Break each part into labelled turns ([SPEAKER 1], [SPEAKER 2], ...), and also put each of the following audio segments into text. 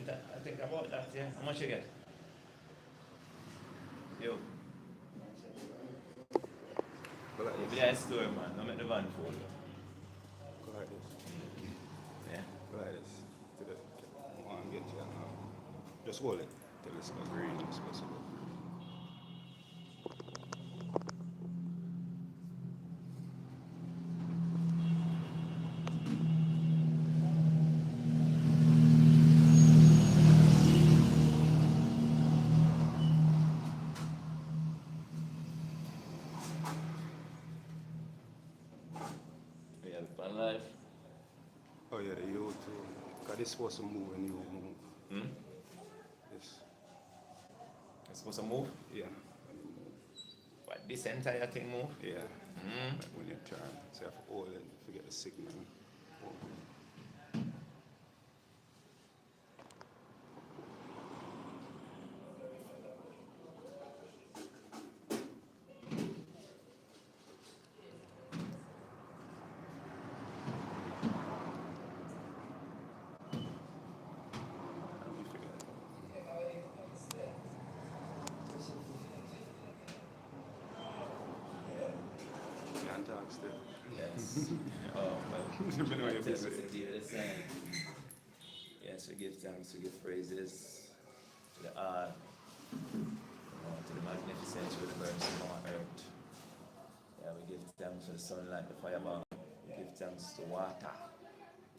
[SPEAKER 1] I think about that, yeah. How much you get? Yo.
[SPEAKER 2] Go like
[SPEAKER 1] Maybe
[SPEAKER 2] this.
[SPEAKER 1] that store, man. Don't make the van full.
[SPEAKER 2] Go like this.
[SPEAKER 1] Yeah.
[SPEAKER 2] Go like this. To the one get you now. Just hold it till it's go green. It's supposed to go green.
[SPEAKER 1] We have fun life.
[SPEAKER 2] Oh yeah, the U too. Cause this supposed to move when you move.
[SPEAKER 1] Hmm?
[SPEAKER 2] This.
[SPEAKER 1] It's supposed to move.
[SPEAKER 2] Yeah.
[SPEAKER 1] What, this entire thing move?
[SPEAKER 2] Yeah.
[SPEAKER 1] Hmm?
[SPEAKER 2] Like when you turn, so you have to hold it, forget the signal. Oh. You forget. Can't talk still.
[SPEAKER 1] Yes. Oh, well.
[SPEAKER 2] You know what you
[SPEAKER 1] Tell us
[SPEAKER 2] say.
[SPEAKER 1] to do the same. Yes, we give thanks, we give praises to the art, to the magnificent universe on earth. Yeah, we give thanks to the sunlight, the fireball. We give thanks to water,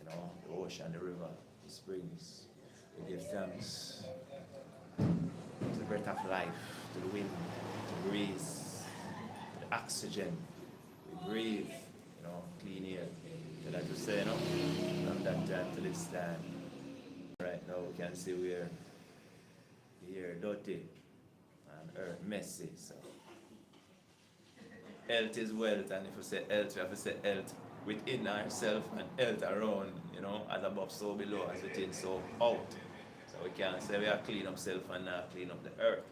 [SPEAKER 1] the ocean, the river, the springs. We give thanks to the breath of life, to the wind, to the breeze, to the oxygen. We breathe, clean air. So that we say, from that time to this time. Right now we can see we're here dirty and earth messy. So health is wealth, and if we say health, we have to say health within ourselves and health around, as above, so below, as within, so out. So we can't say we are clean up self and not clean up the earth.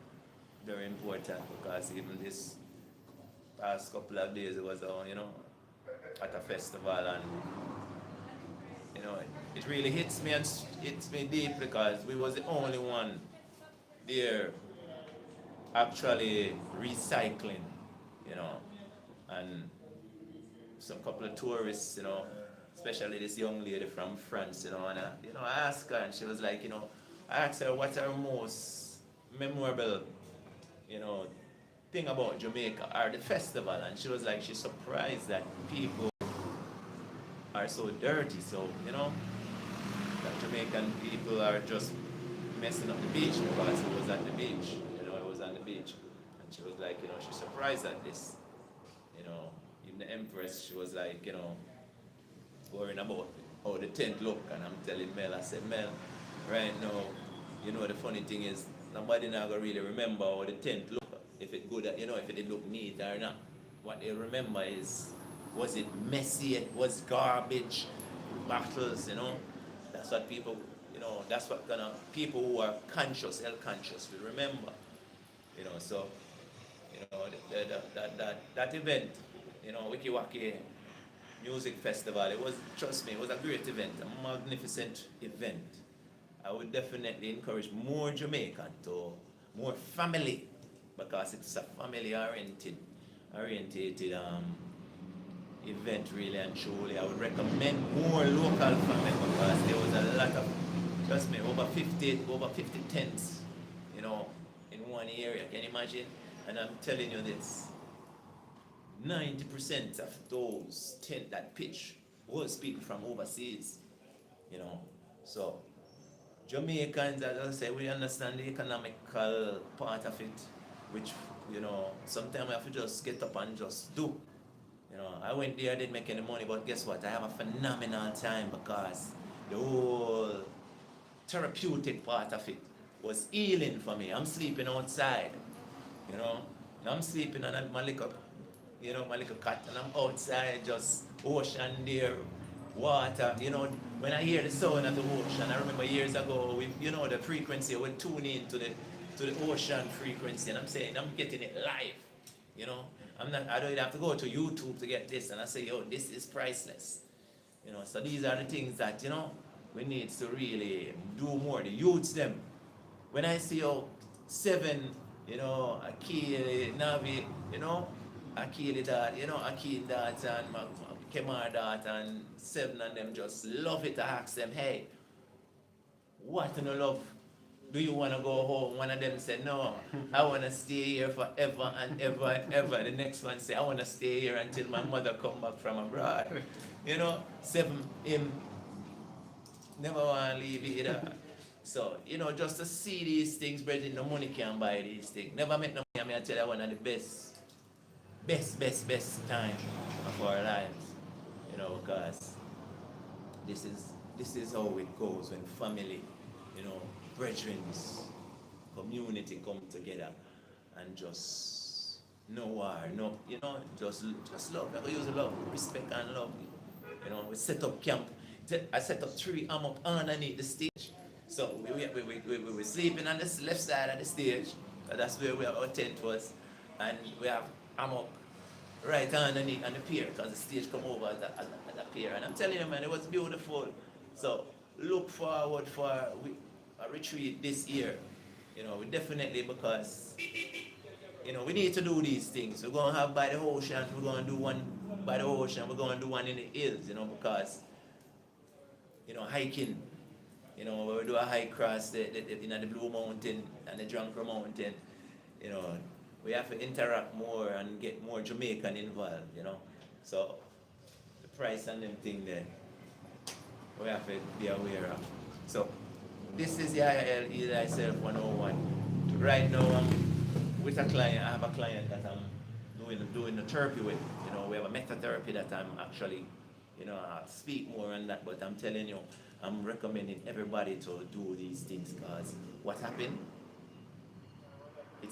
[SPEAKER 1] Very important, because even this past couple of days it was at a festival, and it really hits me, and hits me deep, because we was the only one there actually recycling, and some couple of tourists, especially this young lady from France, and I asked her, and she was like, I asked her what's her most memorable, you know, thing about Jamaica or the festival, and she was like, she's surprised that people are so dirty, so, that Jamaican people are just messing up the beach, because it was at the beach, it was on the beach, and she was like, she's surprised at this, even the Empress, she was like, worrying about how the tent look, and I'm telling Mel, I said, Mel, right now, the funny thing is, nobody now gonna really remember how the tent look, if it good, if it did look neat or not. What they remember is, was it messy, was garbage, bottles, that's what people, that's what people who are conscious, health conscious will remember, so, that event, Wiki Waki Music Festival, it was, trust me, it was a great event, a magnificent event. I would definitely encourage more Jamaican to, more family, because it's a family-oriented event, really and truly. I would recommend more local family, because there was a lot of, trust me, over 50 tents, in one area. Can you imagine? And I'm telling you this, 90% of those tent that pitch was people from overseas, so Jamaicans, as I say, we understand the economical part of it, which, sometimes we have to just get up and just do. I went there, I didn't make any money, but guess what? I have a phenomenal time, because the whole therapeutic part of it was healing for me. I'm sleeping outside, you know. I'm sleeping on my little, my little cot, and I'm outside, just ocean there, water, When I hear the sound of the ocean, I remember years ago, the frequency, we tune in to the ocean frequency, and I'm saying, I'm getting it live, I don't even have to go to YouTube to get this, and I say, yo, this is priceless, so these are the things that, we need to really do more. The youths them. When I see how 7, Akil, Navi, Akil that, Akil that and Kemar that and 7 and them just love it. I ask them, hey, what in the love? Do you want to go home? One of them said, no, I want to stay here forever and ever and ever. The next one said, I want to stay here until my mother come back from abroad. 7, him never want to leave either. So, just to see these things, brethren, no money can buy these things. Never make no money. I tell you, one of the best time of our lives. Because this is how it goes when family, brethren, community come together and just no war, just love. We use love, respect and love. We set up camp. I set up 3 hammock underneath the stage. So we were sleeping on the left side of the stage. That's where our tent was. And we have hammock right underneath on the pier because the stage come over at the pier. And I'm telling you, man, it was beautiful. So look forward for a retreat this year. We definitely, because we need to do these things. We're going to have by the ocean. We're going to do one by the ocean. We're going to do one in the hills. Because hiking. We do a hike across the Blue Mountain and the Drunker Mountain. We have to interact more and get more Jamaican involved. So the price and them thing there, we have to be aware of. So this is Yahya Self 101. Right now I'm with a client. I have a client that I'm doing the therapy with. We have a methatherapy that I'm actually, I'll speak more on that, but I'm telling you, I'm recommending everybody to do these things because what happened? It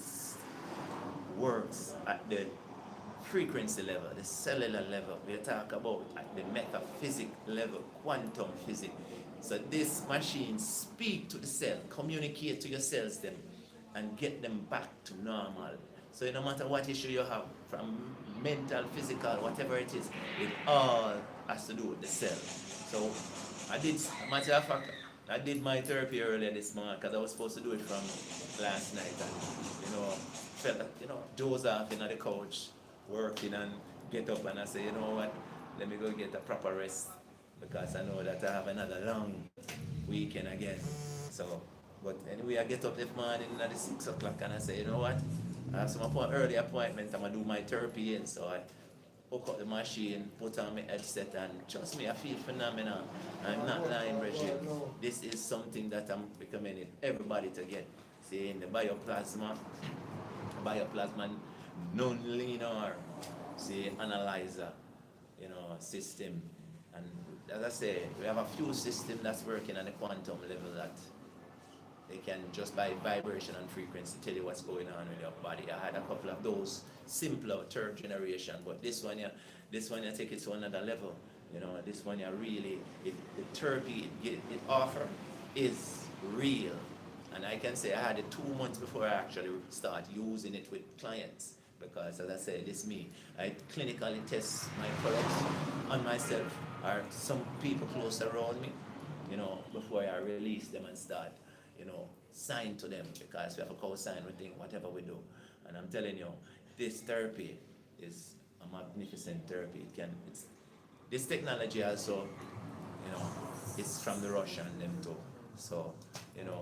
[SPEAKER 1] works at the frequency level, the cellular level. We talk about at the metaphysic level, quantum physics. So this machine speak to the cell, communicate to your cells them, and get them back to normal. So no matter what issue you have, from mental, physical, whatever it is, it all has to do with the cell. So matter of fact, I did my therapy earlier this morning because I was supposed to do it from last night and, felt that, doze off in the couch, working and get up and I say, you know what, let me go get a proper rest because I know that I have another long weekend again. So, but anyway, I get up this morning at 6 o'clock and I say, you know what, I have some early appointment, I'm going to do my therapy in, so I hook up the machine, put on my headset, and trust me, I feel phenomenal. I'm not lying, Reggie. This is something that I'm recommending everybody to get. See, in the bioplasma non-linear, analyzer, system. And as I say, we have a few systems that's working on the quantum level that they can just by vibration and frequency tell you what's going on with your body. I had a couple of those simpler 3rd generation, but this one you take it to another level. This one you really, the therapy it offer is real. And I can say I had it 2 months before I actually start using it with clients. Because as I said, it's me. I clinically test my products on myself or some people close around me, before I release them and start, sign to them because we have a co-sign with whatever we do. And I'm telling you, this therapy is a magnificent therapy. This technology also, it's from the Russian them too. So,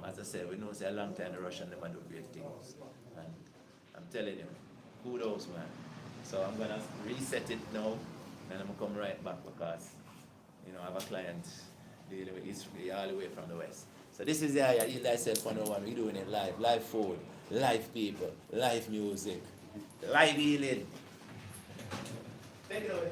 [SPEAKER 1] as I said, we know it's a long time the Russian them do great things. And I'm telling you, kudos, man. So I'm gonna reset it now and I'm gonna come right back because, I have a client dealing with history all the way from the West. So this is Yahya, Heal Thyself 101. We're doing it live. Live food, live people, live music, live healing. Take it away.